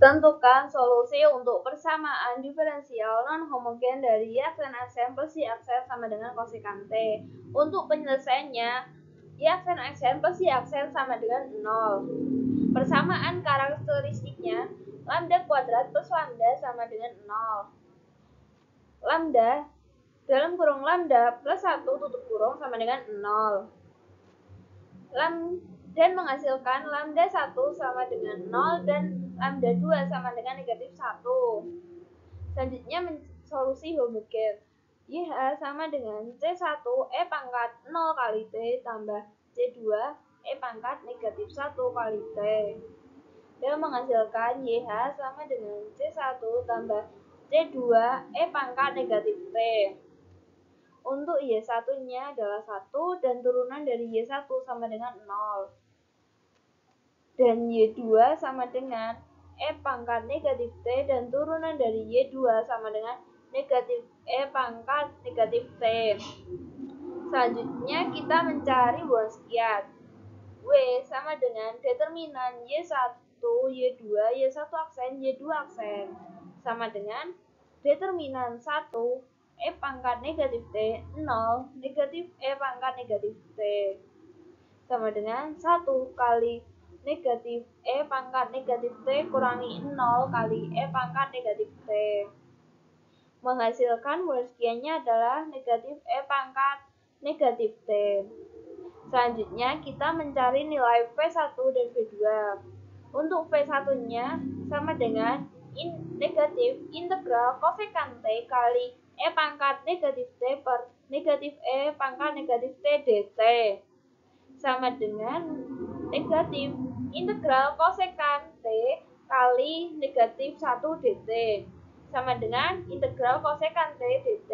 Tentukan solusi untuk persamaan diferensial non-homogen dari y aksen aksen plus y aksen sama dengan kosekant T. Untuk penyelesaiannya, y aksen aksen plus y aksen sama dengan 0. Persamaan karakteristiknya, lambda kuadrat plus lambda sama dengan 0. Lambda dalam kurung lambda plus 1 tutup kurung sama dengan 0. Dan menghasilkan lambda 1 sama dengan 0 dan lambda 2 sama dengan negatif 1. Selanjutnya solusi homogen. YH sama dengan C1 E pangkat 0 kali T tambah C2 E pangkat negatif 1 kali T. Dan menghasilkan YH sama dengan C1 tambah C2 E pangkat negatif T. Untuk Y1-nya adalah 1 dan turunan dari Y1 sama dengan 0. Dan Y2 sama dengan E pangkat negatif T dan turunan dari Y2 sama dengan negatif E pangkat negatif T. Selanjutnya kita mencari Wronskian. W sama dengan determinan Y1, Y2, Y1 aksen, Y2 aksen sama dengan determinan 1 E pangkat negatif T 0 negatif E pangkat negatif T sama dengan 1 kali negatif E pangkat negatif T kurangi 0 kali E pangkat negatif T. Menghasilkan Wronskiannya adalah negatif E pangkat negatif T. Selanjutnya kita mencari nilai V1 dan V2. Untuk V1-nya sama dengan negatif integral kosekant T kali E pangkat negatif T per negatif E pangkat negatif T dt sama dengan negatif integral kosekant T kali negatif 1 dt sama dengan integral kosekant T dt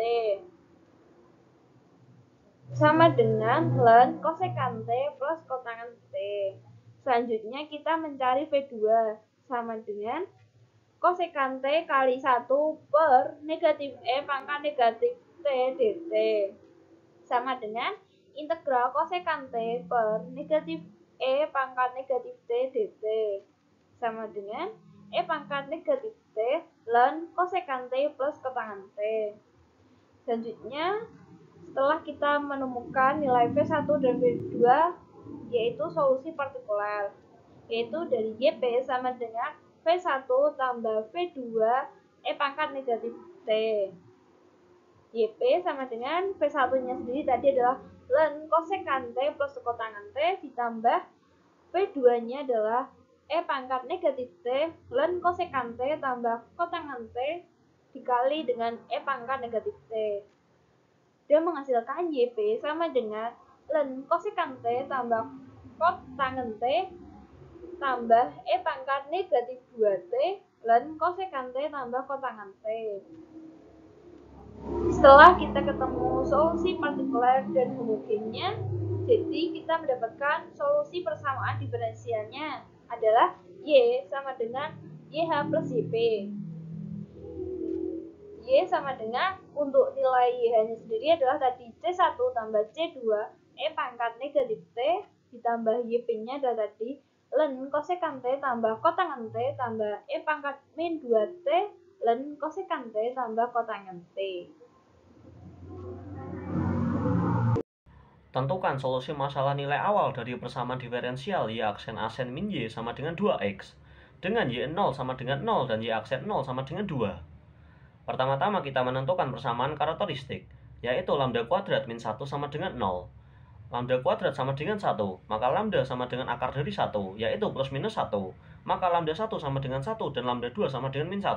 sama dengan ln kosekant T plus kotangen T. Selanjutnya kita mencari V2 sama dengan kosekant T kali 1 per negatif E pangkat negatif T dt sama dengan integral kosekant T per negatif E pangkat negatif T dt sama dengan E pangkat negatif T ln kosekant T plus kotangen T. Selanjutnya setelah kita menemukan nilai V1 dan V2 yaitu solusi partikular, yaitu dari YP sama dengan V1 tambah V2 E pangkat negatif T. YP sama dengan V1-nya sendiri tadi adalah ln kosekant T plus kotangen T ditambah V2-nya adalah E pangkat negatif T ln kosekant T tambah kotangen T dikali dengan E pangkat negatif T. Dan menghasilkan YP sama dengan ln kosekant T tambah kotangen T tambah E pangkat negatif 2T ln kosekant T tambah kotangen T. Setelah kita ketemu solusi partikular dan homogennya, jadi kita mendapatkan solusi persamaan diferensialnya adalah Y sama dengan YH plus YP. Y sama dengan untuk nilai YH-nya sendiri adalah tadi C1 tambah C2 E pangkat negatif T ditambah YP-nya adalah tadi ln kosekant T tambah kotangen T tambah E pangkat min 2T ln kosekant T tambah kotangen T. Tentukan solusi masalah nilai awal dari persamaan diferensial Y aksen aksen min Y sama dengan 2X dengan Y0 sama dengan 0 dan Y aksen 0 sama dengan 2. Pertama-tama kita menentukan persamaan karakteristik, yaitu lambda kuadrat min 1 sama dengan 0. Lambda kuadrat sama dengan 1, maka lambda sama dengan akar dari 1, yaitu plus minus 1. Maka lambda 1 sama dengan 1 dan lambda 2 sama dengan min 1.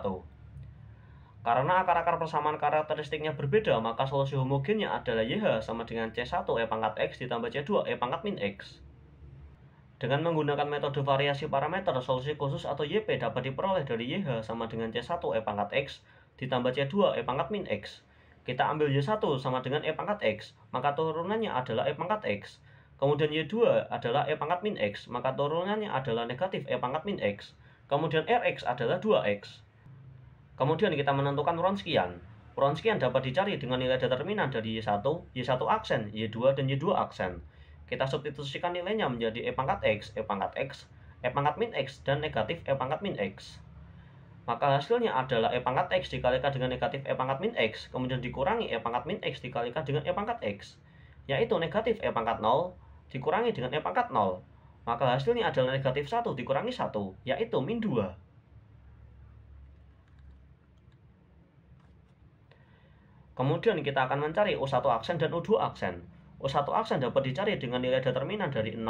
Karena akar-akar persamaan karakteristiknya berbeda, maka solusi homogennya adalah YH sama dengan C1 E pangkat X ditambah C2 E pangkat min X. Dengan menggunakan metode variasi parameter, solusi khusus atau YP dapat diperoleh dari YH sama dengan C1 E pangkat X ditambah C2 E pangkat min X. Kita ambil Y1 sama dengan E pangkat X, maka turunannya adalah E pangkat X. Kemudian Y2 adalah E pangkat min X, maka turunannya adalah negatif E pangkat min X. Kemudian Rx adalah 2X. Kemudian kita menentukan Wronskian. Wronskian dapat dicari dengan nilai determinan dari Y1, Y1 aksen, Y2, dan Y2 aksen. Kita substitusikan nilainya menjadi E pangkat X, E pangkat X, E pangkat min X, dan negatif E pangkat min X. Maka hasilnya adalah E pangkat X dikalikan dengan negatif E pangkat min X, kemudian dikurangi E pangkat min X dikalikan dengan E pangkat X, yaitu negatif E pangkat 0 dikurangi dengan E pangkat 0. Maka hasilnya adalah negatif 1 dikurangi 1, yaitu min 2. Kemudian kita akan mencari U1 aksen dan U2 aksen. U1 aksen dapat dicari dengan nilai determinan dari 0,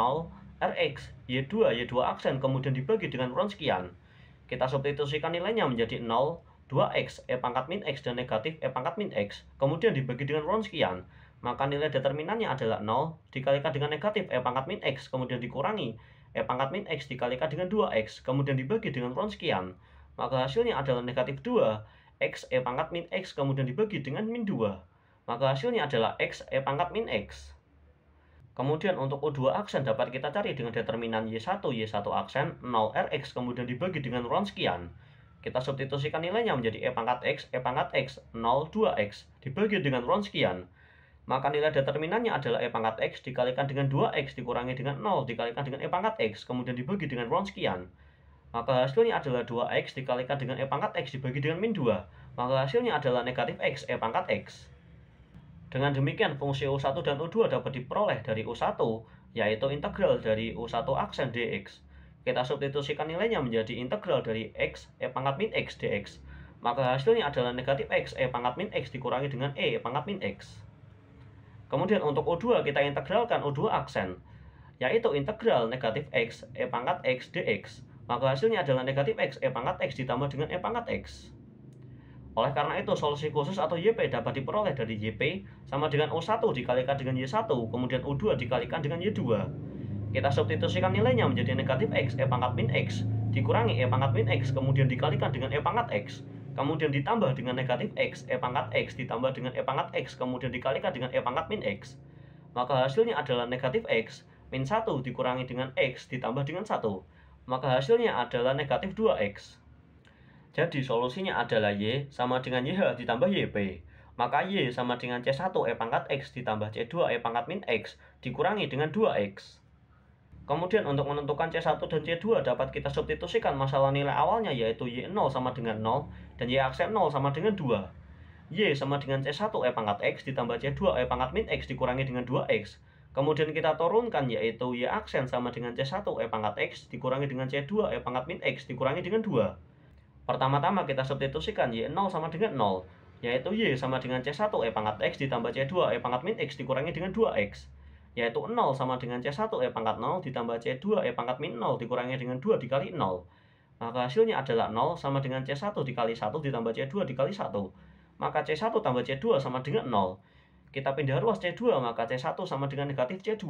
Rx, Y2 aksen, kemudian dibagi dengan Wronskian. Kita substitusikan nilainya menjadi 0, 2x, E pangkat min X, dan negatif E pangkat min X, kemudian dibagi dengan Wronskian. Maka nilai determinannya adalah 0 dikalikan dengan negatif E pangkat min X, kemudian dikurangi E pangkat min X dikalikan dengan 2x, kemudian dibagi dengan Wronskian. Maka hasilnya adalah negatif 2, X E pangkat min X, kemudian dibagi dengan min 2. Maka hasilnya adalah X E pangkat min X. Kemudian untuk U2 aksen dapat kita cari dengan determinan Y1 aksen 0 Rx, kemudian dibagi dengan Wronskian. Kita substitusikan nilainya menjadi E pangkat X 0, 2x, dibagi dengan Wronskian. Maka nilai determinannya adalah E pangkat X dikalikan dengan 2x dikurangi dengan 0 dikalikan dengan E pangkat X, kemudian dibagi dengan Wronskian. Maka hasilnya adalah 2x dikalikan dengan E pangkat X dibagi dengan min 2. Maka hasilnya adalah negatif X E pangkat X. Dengan demikian, fungsi U1 dan U2 dapat diperoleh dari U1, yaitu integral dari U1 aksen dx. Kita substitusikan nilainya menjadi integral dari x E pangkat min X dx. Maka hasilnya adalah negatif X E pangkat min X dikurangi dengan E pangkat min X. Kemudian untuk U2 kita integralkan U2 aksen, yaitu integral negatif X E pangkat X dx. Maka hasilnya adalah negatif X E pangkat X ditambah dengan E pangkat X. Oleh karena itu, solusi khusus atau YP dapat diperoleh dari YP sama dengan U1 dikalikan dengan Y1, kemudian U2 dikalikan dengan Y2. Kita substitusikan nilainya menjadi negatif X E pangkat min X dikurangi E pangkat min X, kemudian dikalikan dengan E pangkat X, kemudian ditambah dengan negatif X E pangkat X ditambah dengan E pangkat X, kemudian dikalikan dengan E pangkat min X. Maka hasilnya adalah negatif X min 1 dikurangi dengan X ditambah dengan 1. Maka hasilnya adalah negatif 2X. Jadi solusinya adalah Y sama dengan YH ditambah YP. Maka Y sama dengan C1 E pangkat X ditambah C2 E pangkat min X dikurangi dengan 2X. Kemudian untuk menentukan C1 dan C2 dapat kita substitusikan masalah nilai awalnya, yaitu Y0 sama dengan 0 dan Y aksen 0 sama dengan 2. Y sama dengan C1 E pangkat X ditambah C2 E pangkat min X dikurangi dengan 2X. Kemudian kita turunkan, yaitu Y aksen sama dengan C1 E pangkat X dikurangi dengan C2 E pangkat min X dikurangi dengan 2. Pertama-tama kita substitusikan Y0 sama dengan 0, yaitu Y sama dengan C1 E pangkat X ditambah C2 E pangkat min X dikurangi dengan 2X, yaitu 0 sama dengan C1 E pangkat 0 ditambah C2 E pangkat min 0 dikurangi dengan 2 dikali 0. Maka hasilnya adalah 0 sama dengan C1 dikali 1 ditambah C2 dikali 1. Maka C1 tambah C2 sama dengan 0. Kita pindah ruas C2, maka C1 sama dengan negatif C2.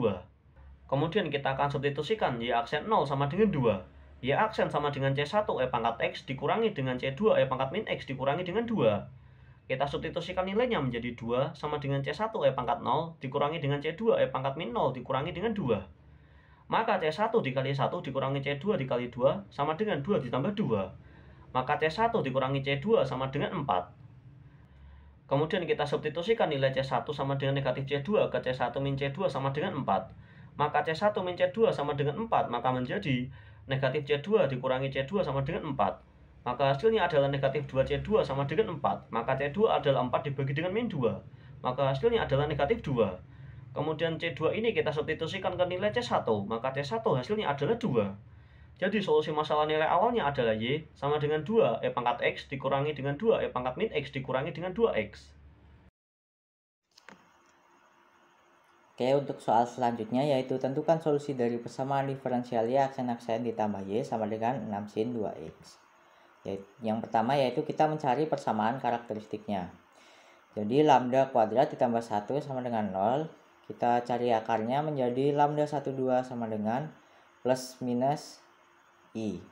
Kemudian kita akan substitusikan Y aksen 0 sama dengan 2. Y aksen sama dengan C1 E pangkat X dikurangi dengan C2 E pangkat min X dikurangi dengan 2. Kita substitusikan nilainya menjadi 2 sama dengan C1 E pangkat 0 dikurangi dengan C2 E pangkat min 0 dikurangi dengan 2. Maka C1 dikali 1 dikurangi C2 dikali 2 sama dengan 2 ditambah 2. Maka C1 dikurangi C2 sama dengan 4. Kemudian kita substitusikan nilai C1 sama dengan negatif C2 ke C1 min C2 sama dengan 4. Maka C1 min C2 sama dengan 4, maka menjadi negatif C2 dikurangi C2 sama dengan 4. Maka hasilnya adalah negatif 2C2 sama dengan 4. Maka C2 adalah 4 dibagi dengan min 2. Maka hasilnya adalah negatif 2. Kemudian C2 ini kita substitusikan ke nilai C1. Maka C1 hasilnya adalah 2. Jadi solusi masalah nilai awalnya adalah Y sama dengan 2 E pangkat X dikurangi dengan 2 E pangkat min X dikurangi dengan 2X. Oke, untuk soal selanjutnya yaitu tentukan solusi dari persamaan diferensial Y aksen ditambah Y sama dengan 6 sin 2X. Yang pertama yaitu kita mencari persamaan karakteristiknya. Jadi lambda kuadrat ditambah 1 sama dengan 0. Kita cari akarnya menjadi lambda 12 sama dengan plus minus I.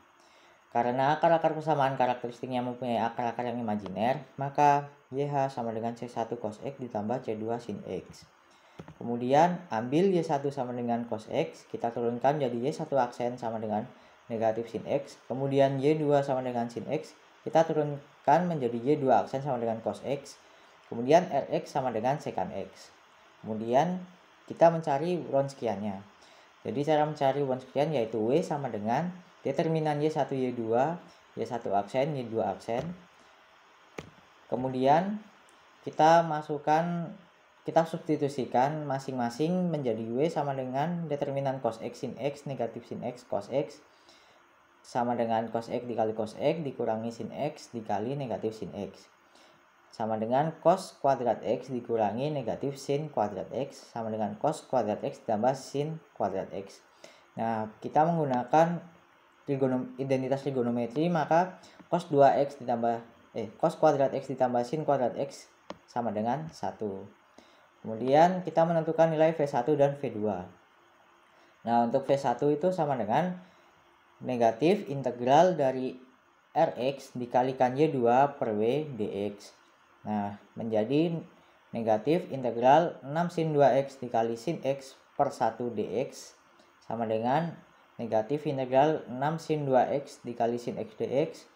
Karena akar-akar persamaan karakteristiknya mempunyai akar-akar yang imajiner, maka YH sama dengan C1 cos X ditambah C2 sin X. Kemudian ambil Y1 sama dengan cos X, kita turunkan jadi Y1 aksen sama dengan negatif sin X. Kemudian Y2 sama dengan sin X, kita turunkan menjadi Y2 aksen sama dengan cos X. Kemudian Rx sama dengan secant X. Kemudian kita mencari Wronskiannya. Jadi cara mencari Wronskian yaitu W sama dengan determinan Y1 Y2 Y1 aksen, Y2 aksen. Kemudian kita substitusikan masing-masing menjadi Y sama dengan determinan cos X sin X negatif sin X cos X sama dengan cos X dikali cos X dikurangi sin X dikali negatif sin X sama dengan cos kuadrat X dikurangi negatif sin kuadrat X sama dengan cos kuadrat X ditambah sin kuadrat X. Nah, kita menggunakan identitas trigonometri, maka cos 2X ditambah cos kuadrat X ditambah sin kuadrat X sama dengan 1. Kemudian kita menentukan nilai V1 dan V2. Nah, untuk V1 itu sama dengan negatif integral dari Rx dikalikan Y2 per W dx. Nah, menjadi negatif integral 6 sin 2x dikali sin x per 1 dx sama dengan negatif integral 6 sin 2x dikali sin x dx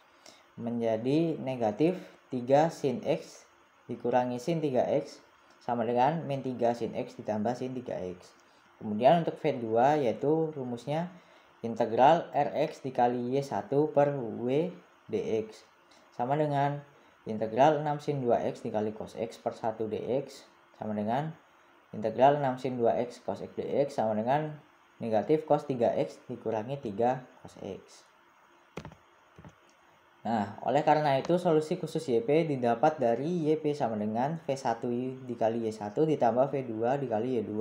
menjadi negatif 3 sin x dikurangi sin 3x sama dengan min 3 sin x ditambah sin 3x. Kemudian untuk V2 yaitu rumusnya integral Rx dikali Y1 per W dx sama dengan integral 6 sin 2x dikali cos x per 1 dx sama dengan integral 6 sin 2x cos x dx sama dengan negatif cos 3x dikurangi 3 cos x. Nah, oleh karena itu solusi khusus YP didapat dari YP sama dengan V1 dikali Y1 ditambah V2 dikali Y2.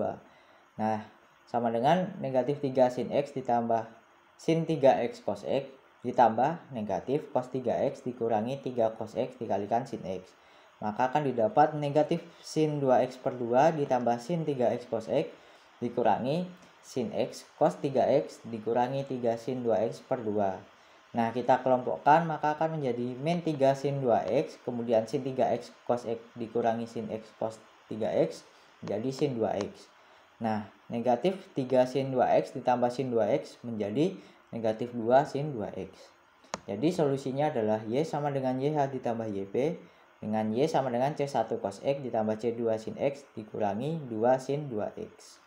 Nah, sama dengan negatif 3 sin x ditambah sin 3x cos x ditambah negatif cos 3x dikurangi 3 cos x dikalikan sin x. Maka akan didapat negatif sin 2x per 2 ditambah sin 3x cos x dikurangi sin x cos 3x dikurangi 3 sin 2x per 2. Nah, kita kelompokkan maka akan menjadi min 3 sin 2x kemudian sin 3x cos x dikurangi sin x cos 3x menjadi sin 2x. Nah, negatif 3 sin 2x ditambah sin 2x menjadi negatif 2 sin 2x. Jadi solusinya adalah Y sama dengan YH ditambah YP dengan Y sama dengan C1 cos X ditambah C2 sin X dikurangi 2 sin 2X.